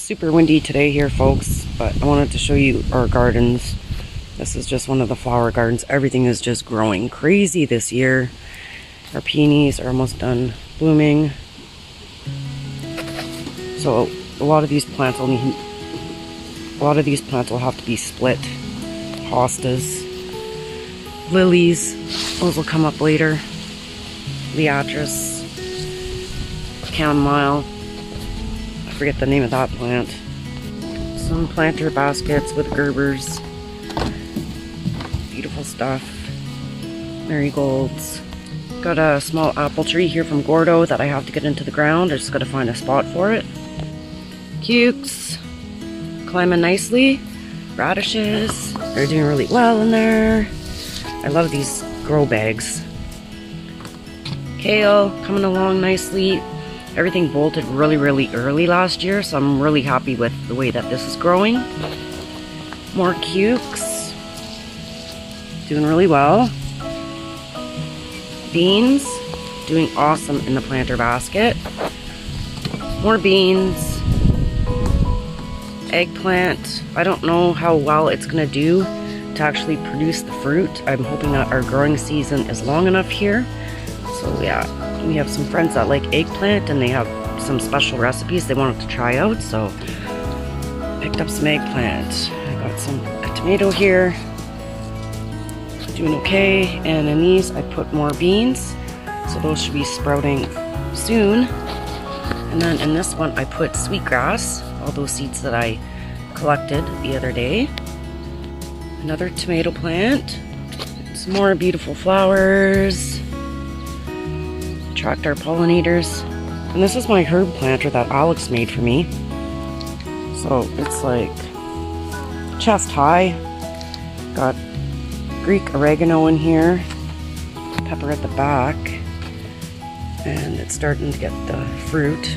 Super windy today here, folks, but I wanted to show you our gardens. This is just one of the flower gardens. Everything is just growing crazy this year. Our peonies are almost done blooming. So a lot of these plants will have to be split. Hostas, lilies, those will come up later. Lilac, chamomile. I forget the name of that plant. Some planter baskets with gerbers. Beautiful stuff. Marigolds. Got a small apple tree here from Gordo that I have to get into the ground. I just gotta find a spot for it. Cukes. Climbing nicely. Radishes. They're doing really well in there. I love these grow bags. Kale coming along nicely. Everything bolted really early last year, so I'm really happy with the way that this is growing. More cukes. Doing really well. Beans. Doing awesome in the planter basket. More beans. Eggplant. I don't know how well it's going to do to actually produce the fruit. I'm hoping that our growing season is long enough here. So yeah, we have some friends that like eggplant and they have some special recipes they wanted to try out, so picked up some eggplant. I got a tomato here, doing okay, and in these I put more beans, so those should be sprouting soon. And then in this one I put sweetgrass, all those seeds that I collected the other day. Another tomato plant, some more beautiful flowers. Attract our pollinators. And this is my herb planter that Alex made for me. So it's like chest high. Got Greek oregano in here, pepper at the back, and it's starting to get the fruit.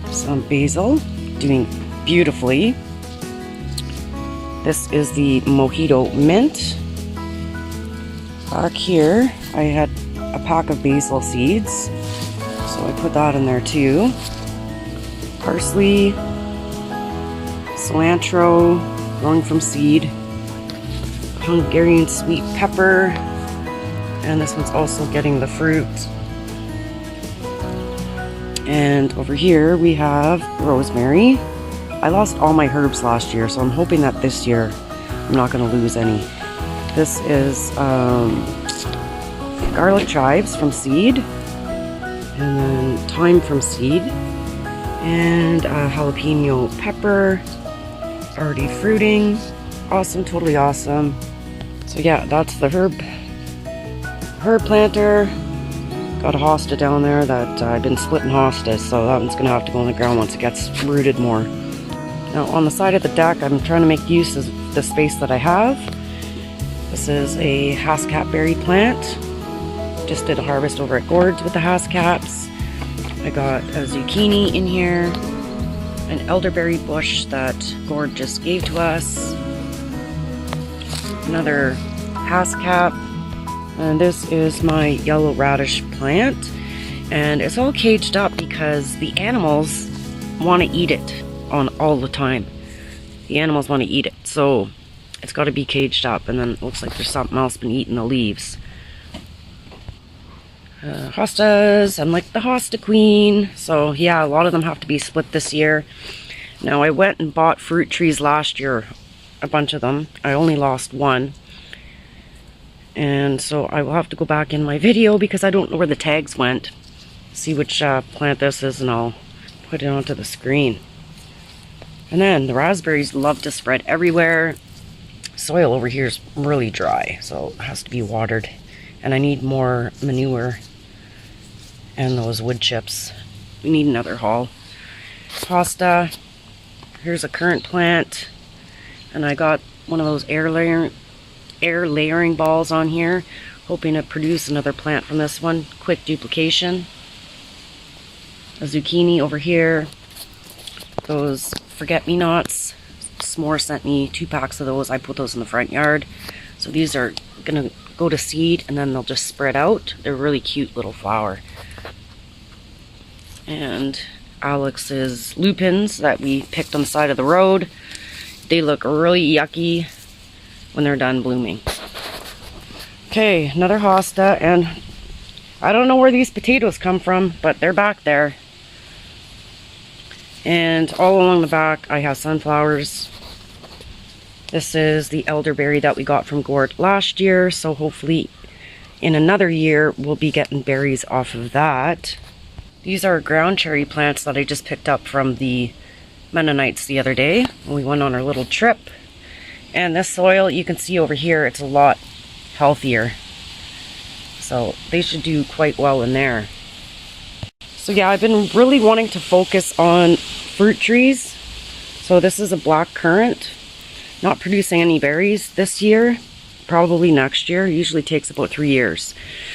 Some basil, doing beautifully. This is the Mojito Mint. Back here I had a pack of basil seeds, so I put that in there too. Parsley, cilantro, growing from seed, Hungarian sweet pepper, and this one's also getting the fruit. And over here we have rosemary. I lost all my herbs last year, so I'm hoping that this year I'm not going to lose any. This is garlic chives from seed, and then thyme from seed, and jalapeno pepper, already fruiting. Awesome, totally awesome. So yeah, that's the herb planter. Got a hosta down there that I've been splitting hostas, so that one's gonna have to go in the ground once it gets rooted more. Now on the side of the deck, I'm trying to make use of the space that I have. This is a hascap berry plant. Just did a harvest over at Gord's with the hascaps. I got a zucchini in here, an elderberry bush that Gord just gave to us, another hascap, and this is my yellow radish plant, and it's all caged up because the animals want to eat it all the time. The animals want to eat it, so it's got to be caged up, and then it looks like there's something else been eating the leaves. Hostas, I'm like the hosta queen. So yeah, a lot of them have to be split this year. Now I went and bought fruit trees last year, a bunch of them. I only lost one. And so I will have to go back in my video because I don't know where the tags went. See which plant this is, and I'll put it onto the screen. And then the raspberries love to spread everywhere. Soil over here is really dry, so it has to be watered. And I need more manure and those wood chips. We need another haul. Hosta. Here's a currant plant. And I got one of those air layering balls on here, hoping to produce another plant from this one. Quick duplication. A zucchini over here. Those forget-me-nots. S'more sent me 2 packs of those. I put those in the front yard. So these are gonna go to seed and then they'll just spread out. They're really cute little flower. And Alex's lupins that we picked on the side of the road. They look really yucky when they're done blooming. Okay, another hosta, and I don't know where these potatoes come from, but they're back there. And all along the back I have sunflowers. This is the elderberry that we got from Gort last year, so hopefully in another year we'll be getting berries off of that. These are ground cherry plants that I just picked up from the Mennonites the other day when we went on our little trip. And this soil, you can see over here, it's a lot healthier. So they should do quite well in there. So yeah, I've been really wanting to focus on fruit trees. So this is a black currant, not producing any berries this year, probably next year. It usually takes about 3 years.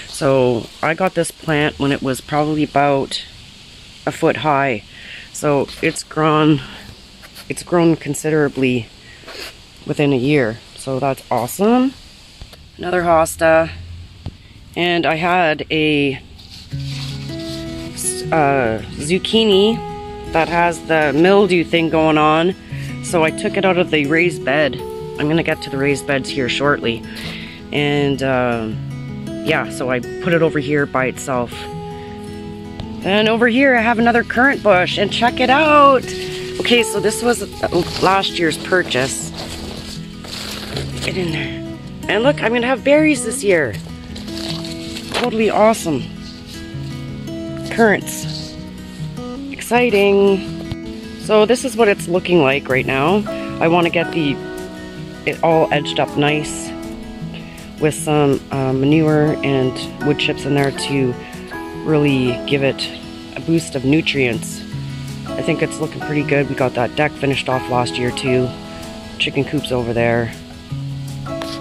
So I got this plant when it was probably about a foot high. So it's grown considerably within a year. So that's awesome. Another hosta. And I had a zucchini that has the mildew thing going on, so I took it out of the raised bed. I'm gonna get to the raised beds here shortly, and yeah, so I put it over here by itself. Then over here I have another currant bush, and check it out. Okay, so this was last year's purchase. Get in there, and look, I'm gonna have berries this year. Totally awesome. Currants. Exciting. So this is what it's looking like right now. I want to get it all edged up nice with some manure and wood chips in there to really give it a boost of nutrients. I think it's looking pretty good. We got that deck finished off last year too. Chicken coops over there.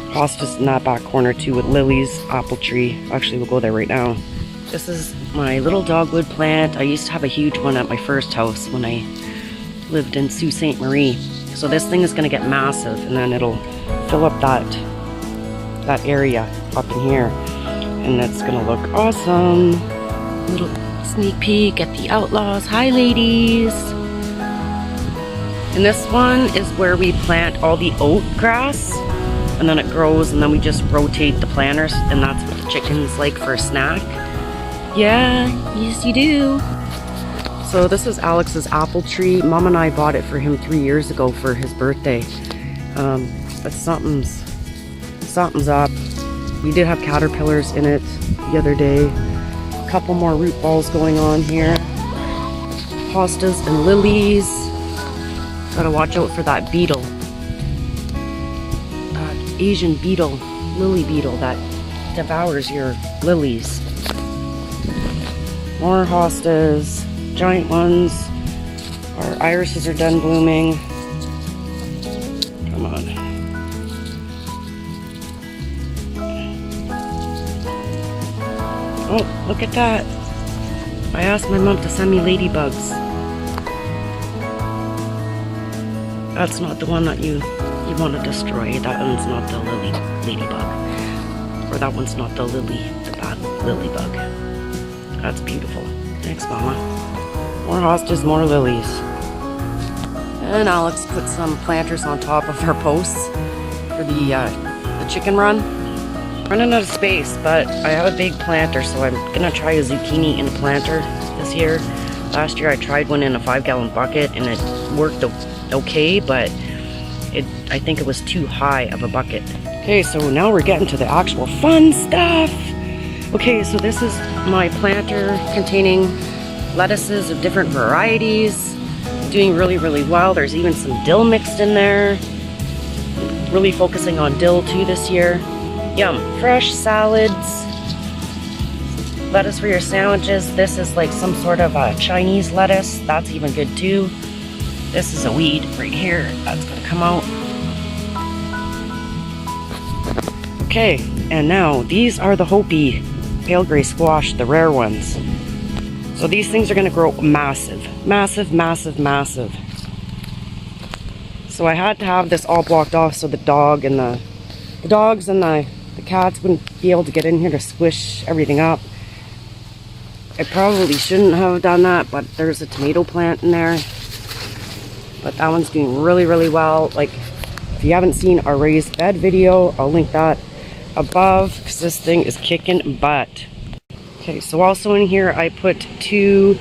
Hostas in that back corner too with lilies, apple tree. Actually, we'll go there right now. This is my little dogwood plant. I used to have a huge one at my first house when I lived in Sault Ste. Marie. So this thing is going to get massive, and then it'll fill up that area up in here, and it's going to look awesome. Little sneak peek at the outlaws. Hi, ladies. And this one is where we plant all the oat grass, and then it grows, and then we just rotate the planters, and that's what the chickens like for a snack. Yeah, yes you do. So this is Alex's apple tree. Mom and I bought it for him 3 years ago for his birthday. But something's up. We did have caterpillars in it the other day. A couple more root balls going on here. Hostas and lilies. Gotta watch out for that beetle. Asian beetle, lily beetle that devours your lilies. More hostas, giant ones. Our irises are done blooming. Come on. Oh, look at that. I asked my mom to send me ladybugs. That's not the one that you want to destroy. That one's not the ladybug. Or that one's not the bad lilybug. That's beautiful. Thanks, Mama. More hostas, more lilies. And Alex put some planters on top of her posts for the chicken run. Running out of space, but I have a big planter, so I'm gonna try a zucchini in a planter this year. Last year I tried one in a 5-gallon bucket, and it worked okay, but I think it was too high of a bucket. Okay, so now we're getting to the actual fun stuff. Okay, so this is my planter containing lettuces of different varieties. Doing really, really well. There's even some dill mixed in there. Really focusing on dill too this year. Yum. Fresh salads. Lettuce for your sandwiches. This is like some sort of a Chinese lettuce. That's even good too. This is a weed right here. That's gonna come out. Okay, and now these are the Hopi pale gray squash, the rare ones. So these things are gonna grow massive, massive, massive, massive. So I had to have this all blocked off so the dogs and the cats wouldn't be able to get in here to squish everything up. I probably shouldn't have done that, but there's a tomato plant in there. But that one's doing really, really well. Like, if you haven't seen our raised bed video, I'll link that above, because this thing is kicking butt. Okay, so also in here I put 2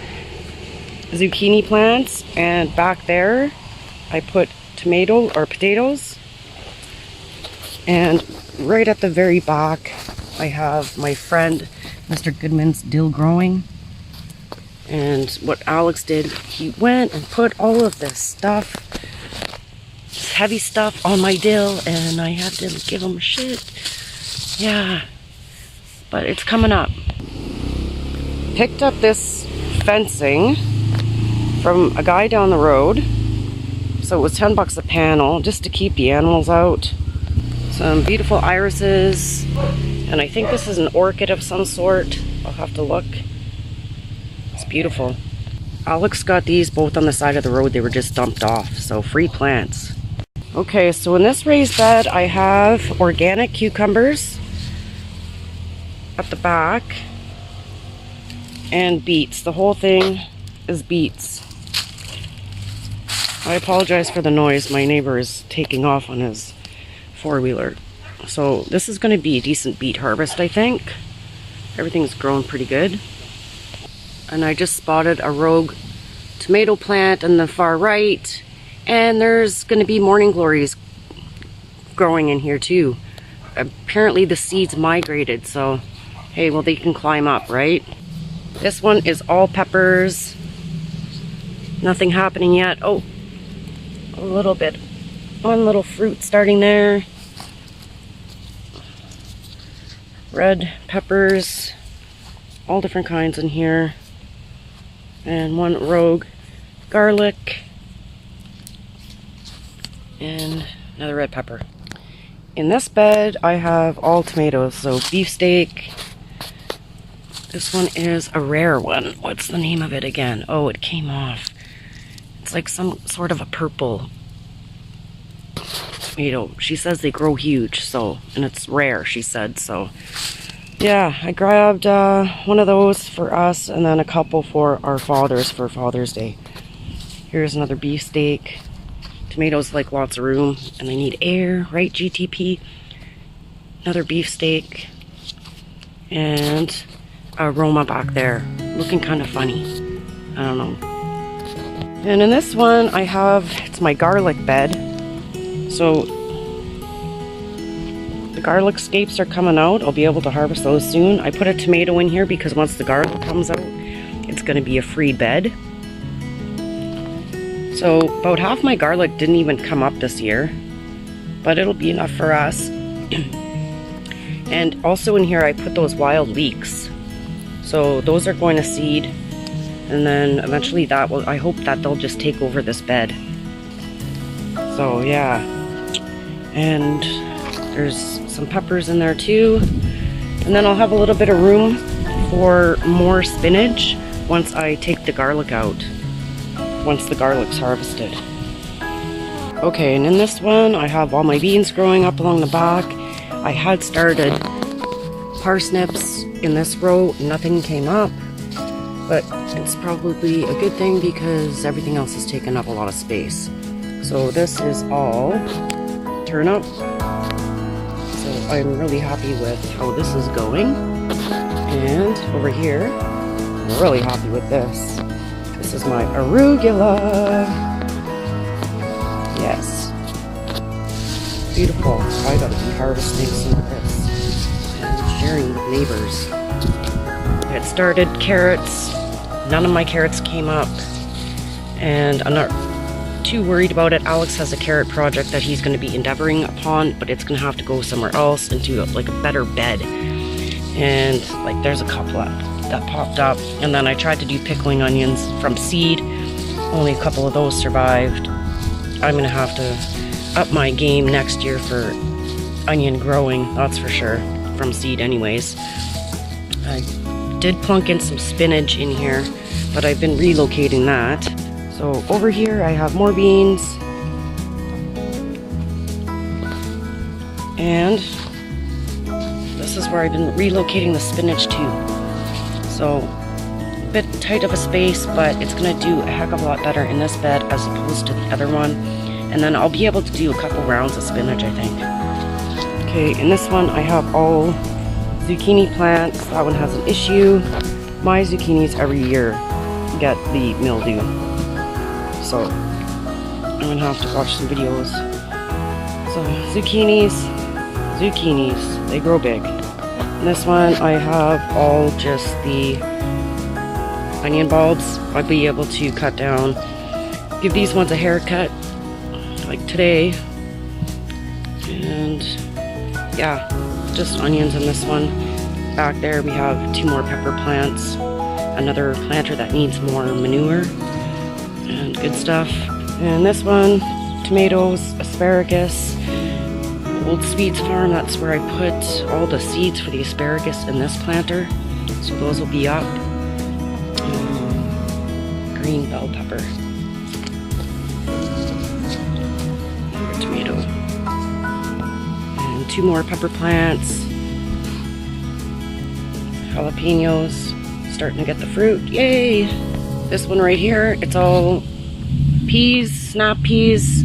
zucchini plants, and back there I put tomato or potatoes. And right at the very back I have my friend Mr. Goodman's dill growing. And what Alex did, he went and put all of this stuff, this heavy stuff, on my dill, and I had to give him shit. Yeah, but it's coming up. Picked up this fencing from a guy down the road. So it was 10 bucks a panel just to keep the animals out. Some beautiful irises, and I think this is an orchid of some sort. I'll have to look. It's beautiful. Alex got these both on the side of the road. They were just dumped off, so free plants. Okay, so in this raised bed I have organic cucumbers at the back and beets. The whole thing is beets. I apologize for the noise. My neighbor is taking off on his four-wheeler. So this is going to be a decent beet harvest, I think. Everything's grown pretty good. And I just spotted a rogue tomato plant on the far right, and there's going to be morning glories growing in here too. Apparently the seeds migrated, so hey, well, they can climb up, right? This one is all peppers. Nothing happening yet. Oh, a little bit. One little fruit starting there. Red peppers, all different kinds in here. And one rogue garlic. And another red pepper. In this bed, I have all tomatoes, so beefsteak. This one is a rare one. What's the name of it again? Oh, it came off. It's like some sort of a purple tomato. She says they grow huge, so, and it's rare, she said, so. Yeah, I grabbed one of those for us, and then a couple for our fathers for Father's Day. Here's another beefsteak. Tomatoes like lots of room, and they need air, right, GTP? Another beefsteak. And aroma back there, looking kind of funny. I don't know. And in this one, I have, it's my garlic bed. So the garlic scapes are coming out. I'll be able to harvest those soon. I put a tomato in here because once the garlic comes out, it's going to be a free bed. So about half my garlic didn't even come up this year, but it'll be enough for us. And also in here, I put those wild leeks. So those are going to seed, and then eventually that will, I hope that they'll just take over this bed. So yeah, and there's some peppers in there too. And then I'll have a little bit of room for more spinach once I take the garlic out, once the garlic's harvested. Okay, and in this one I have all my beans growing up along the back. I had started parsnips in this row, nothing came up, but it's probably a good thing because everything else has taken up a lot of space. So this is all turnip. So I'm really happy with how this is going. And over here, I'm really happy with this. This is my arugula. Yes. Beautiful. I gotta be harvesting some of this and sharing with neighbors. I had started carrots. None of my carrots came up. And I'm not too worried about it. Alex has a carrot project that he's going to be endeavoring upon, but it's going to have to go somewhere else into like a better bed. And like there's a couple that popped up, and then I tried to do pickling onions from seed. Only a couple of those survived. I'm going to have to up my game next year for onion growing, that's for sure, from seed anyways. I did plunk in some spinach in here, but I've been relocating that. So over here I have more beans, and this is where I've been relocating the spinach too. So bit tight of a space, but it's gonna do a heck of a lot better in this bed as opposed to the other one. And then I'll be able to do a couple rounds of spinach, I think. Okay, in this one I have all zucchini plants. That one has an issue. My zucchinis every year get the mildew, so I'm gonna have to watch some videos. So zucchinis, they grow big. In this one I have all just the onion bulbs. I'll be able to cut down, give these ones a haircut like today, and yeah, just onions in this one. Back there we have 2 more pepper plants, another planter that needs more manure and good stuff. And this one, tomatoes, asparagus, Old Sweets Farm, that's where I put all the seeds for the asparagus in this planter, so those will be up. Green bell pepper, tomato, and 2 more pepper plants. Jalapenos, starting to get the fruit, yay! This one right here, it's all peas, snap peas,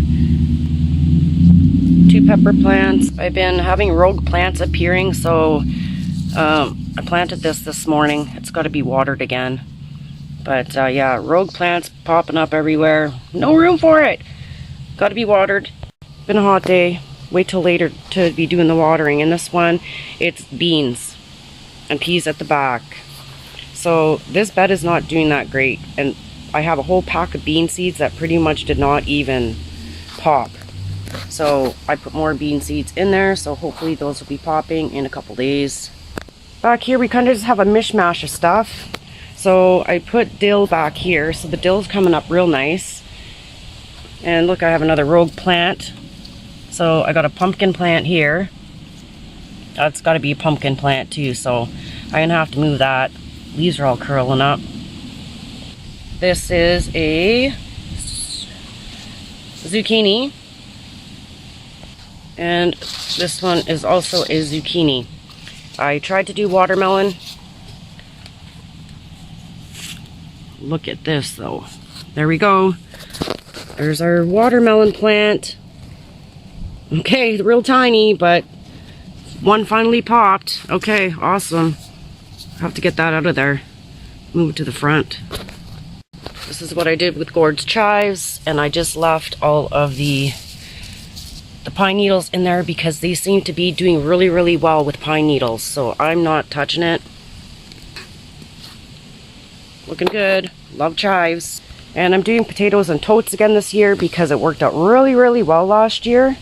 2 pepper plants. I've been having rogue plants appearing, so I planted this morning. It's got to be watered again. But yeah, rogue plants popping up everywhere. No room for it. Got to be watered. Been a hot day. Wait till later to be doing the watering. In this one, it's beans and peas at the back. So this bed is not doing that great, and I have a whole pack of bean seeds that pretty much did not even pop. So I put more bean seeds in there, so hopefully those will be popping in a couple days. Back here we kind of just have a mishmash of stuff. So I put dill back here, so the dill's coming up real nice. And look, I have another rogue plant. So I got a pumpkin plant here. That's got to be a pumpkin plant too, so I'm gonna have to move that. Leaves are all curling up. This is a zucchini, and this one is also a zucchini. I tried to do watermelon. Look at this though. There we go. There's our watermelon plant. Okay, real tiny, but one finally popped. Okay, awesome. Have to get that out of there. Move it to the front. This is what I did with gourd chives, and I just left all of the pine needles in there because they seem to be doing really well with pine needles, so I'm not touching it. Looking good. Love chives. And I'm doing potatoes and totes again this year because it worked out really well last year.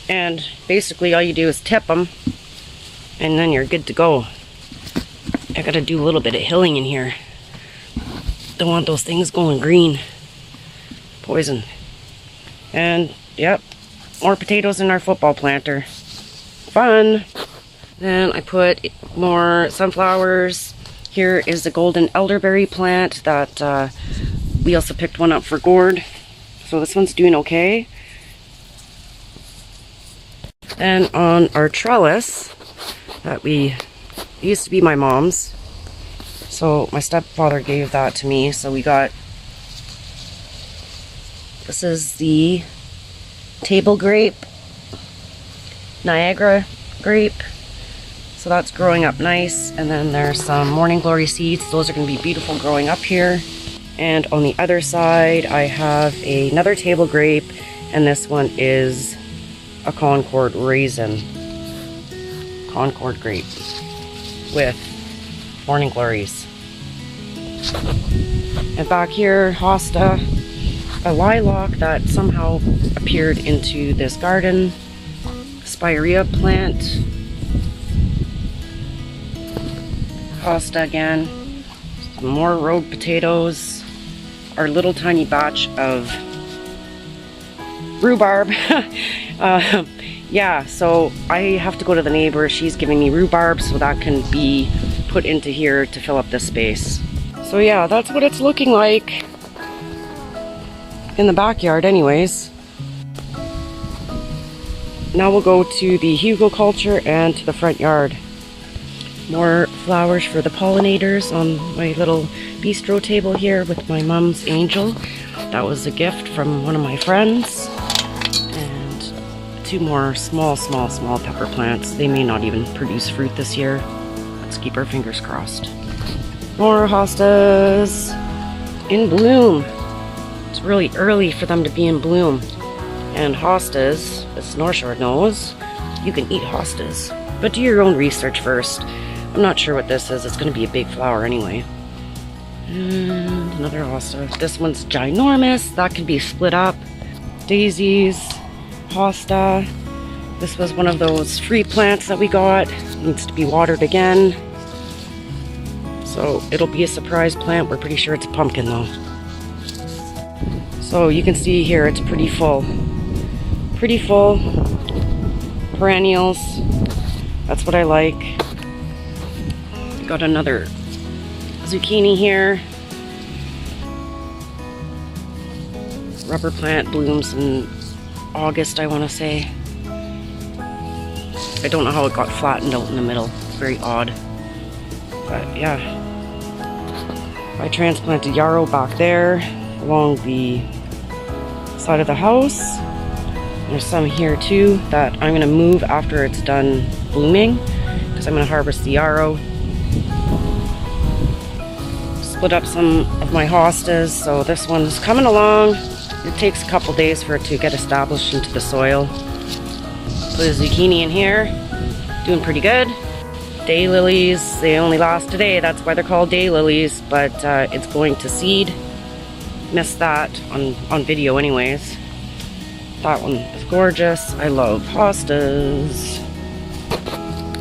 And basically all you do is tip them and then you're good to go. I gotta do a little bit of hilling in here. Don't want those things going green. Poison. And yep, more potatoes in our football planter. Fun. Then I put more sunflowers. Here is the golden elderberry plant that we also picked one up for gourd. So this one's doing okay. Then on our trellis that used to be my mom's, so my stepfather gave that to me, so we got, this is the table grape, Niagara grape, so that's growing up nice. And then there's some morning glory seeds. Those are going to be beautiful growing up here. And on the other side I have another table grape, and this one is a Concord raisin, Concord grape with morning glories. And back here, Hosta, a lilac that somehow appeared into this garden, spirea plant, Hosta again, some more rogue potatoes, our little tiny batch of rhubarb. Yeah, so I have to go to the neighbor. She's giving me rhubarb so that can be put into here to fill up this space. So yeah, that's what it's looking like in the backyard anyways. Now we'll go to the Hugo culture and to the front yard. More flowers for the pollinators on my little bistro table here with my mom's angel. That was a gift from one of my friends. And 2 more small pepper plants. They may not even produce fruit this year. Let's keep our fingers crossed. More hostas in bloom. It's really early for them to be in bloom. And hostas, as North Shore knows, you can eat hostas. But do your own research first. I'm not sure what this is. It's going to be a big flower anyway. And another hosta. This one's ginormous. That can be split up. Daisies. Hosta. This was one of those free plants that we got. Needs to be watered again. So it'll be a surprise plant. We're pretty sure it's a pumpkin though. So you can see here it's pretty full. Pretty full. Perennials. That's what I like. Got another zucchini here. Rubber plant blooms in August, I want to say. I don't know how it got flattened out in the middle. It's very odd. But yeah. I transplanted yarrow back there along the side of the house. There's some here too that I'm going to move after it's done blooming because I'm going to harvest the yarrow. Split up some of my hostas, so this one's coming along. It takes a couple days for it to get established into the soil. Put a zucchini in here, doing pretty good. Daylilies, they only last today, that's why they're called daylilies, but it's going to seed. Missed that on video anyways. That one is gorgeous. I love hostas.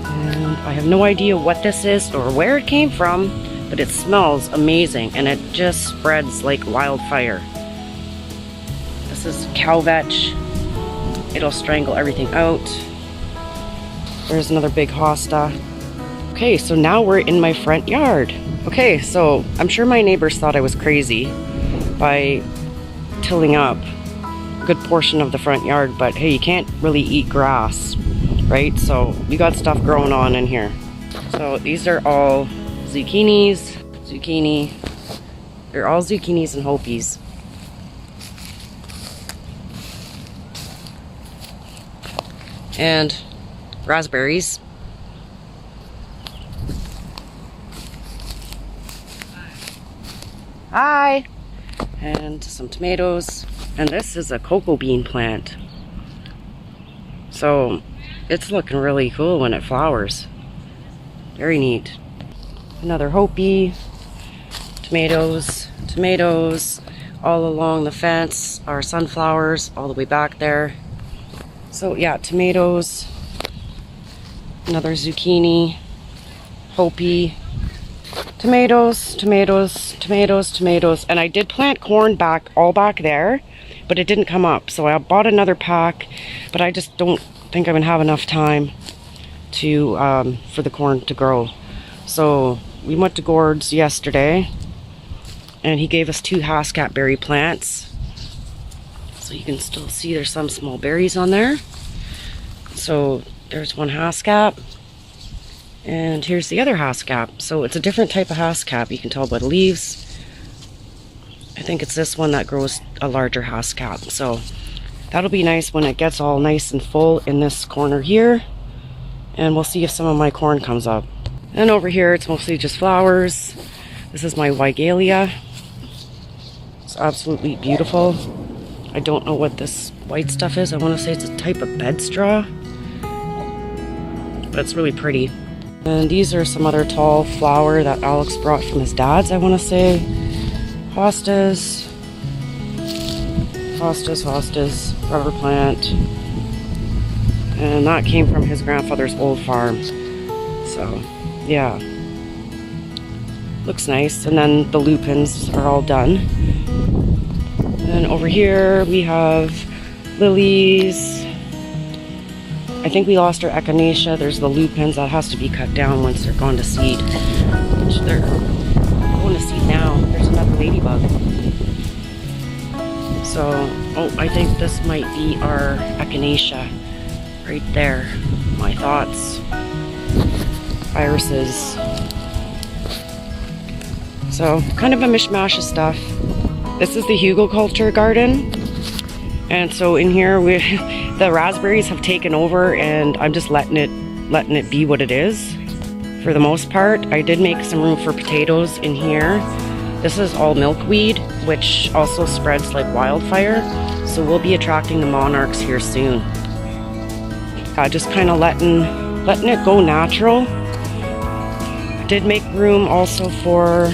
And I have no idea what this is or where it came from, but it smells amazing and it just spreads like wildfire. This is cow vetch. It'll strangle everything out. There's another big hosta. Okay, so now we're in my front yard. Okay, so I'm sure my neighbors thought I was crazy by tilling up a good portion of the front yard, but hey, you can't really eat grass, right? So we got stuff growing on in here. So these are all zucchini. They're all zucchinis and hopies. And raspberries. Hi! And some tomatoes. And this is a cocoa bean plant. So it's looking really cool when it flowers. Very neat. Another hopi. Tomatoes. All along the fence are sunflowers all the way back there. So yeah, tomatoes. Another zucchini. Hopi. Tomatoes. And I did plant corn all back there, but it didn't come up. So I bought another pack, but I just don't think I'm gonna have enough time to for the corn to grow. So we went to Gord's yesterday and he gave us 2 Hascat berry plants. So you can still see there's some small berries on there. So there's one Hascat. And here's the other Hascat. So it's a different type of Hascat. You can tell by the leaves. I think it's this one that grows a larger Hascat. So that'll be nice when it gets all nice and full in this corner here. And we'll see if some of my corn comes up. And over here it's mostly just flowers. This is my Wigalia. It's absolutely beautiful. I don't know what this white stuff is. I want to say it's a type of bed straw. But it's really pretty. And these are some other tall flower that Alex brought from his dad's, I want to say. Hostas, rubber plant. And that came from his grandfather's old farm. So, yeah. Looks nice. And then the lupins are all done. And over here we have lilies. I think we lost our echinacea. There's the lupins that has to be cut down once they're gone to seed. Which they're going to seed now. There's another ladybug. So, oh, I think this might be our echinacea right there. My thoughts. Irises. So kind of a mishmash of stuff. This is the Hugo culture garden. And so in here, the raspberries have taken over, and I'm just letting it be what it is. For the most part, I did make some room for potatoes in here. This is all milkweed, which also spreads like wildfire. So we'll be attracting the monarchs here soon. Just kind of letting it go natural. I did make room also for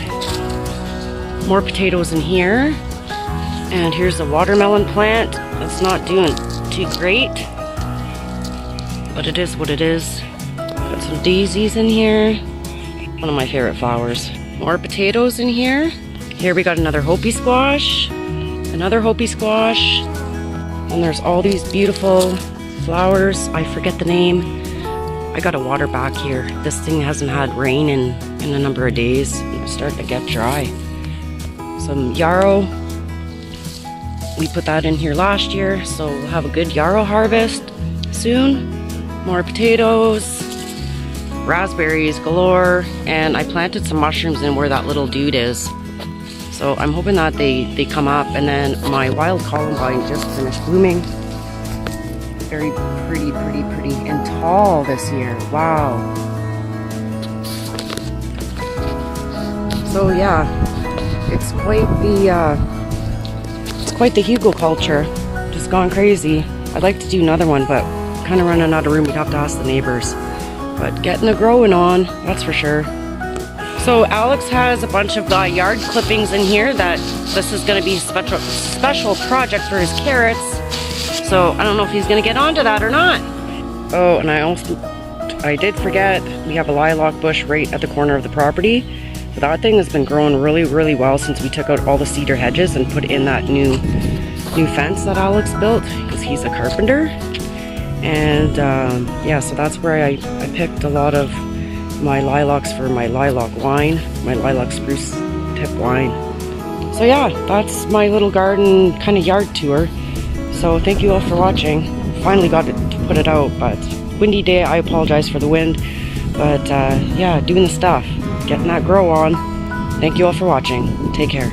more potatoes in here. And here's a watermelon plant. It's not doing too great, but it is what it is. Got some daisies in here. One of my favorite flowers. More potatoes in here. Here we got another Hopi squash. Another Hopi squash. And there's all these beautiful flowers. I forget the name. I gotta water back here. This thing hasn't had rain in a number of days. It's starting to get dry. Some yarrow. We put that in here last year, so we'll have a good yarrow harvest soon. More potatoes. Raspberries galore, and I planted some mushrooms in where that little dude is. So I'm hoping that they come up, and then my wild columbine just finished blooming. Very pretty, and tall this year. Wow. So yeah, it's quite the Hugo culture. Just gone crazy. I'd like to do another one, but kind of running out of room. We'd have to ask the neighbors. But getting the growing on, that's for sure. So Alex has a bunch of yard clippings in here that this is going to be a special project for his carrots. So I don't know if he's going to get onto that or not. Oh, and I did forget, we have a lilac bush right at the corner of the property. So that thing has been growing really well since we took out all the cedar hedges and put in that new fence that Alex built, because he's a carpenter. And yeah, so that's where I picked a lot of my lilacs for my lilac wine, my lilac spruce tip wine. So yeah, that's my little garden kind of yard tour. So thank you all for watching. Finally got to put it out, but windy day. I apologize for the wind, but yeah, doing the stuff, getting that grow on. Thank you all for watching. Take care.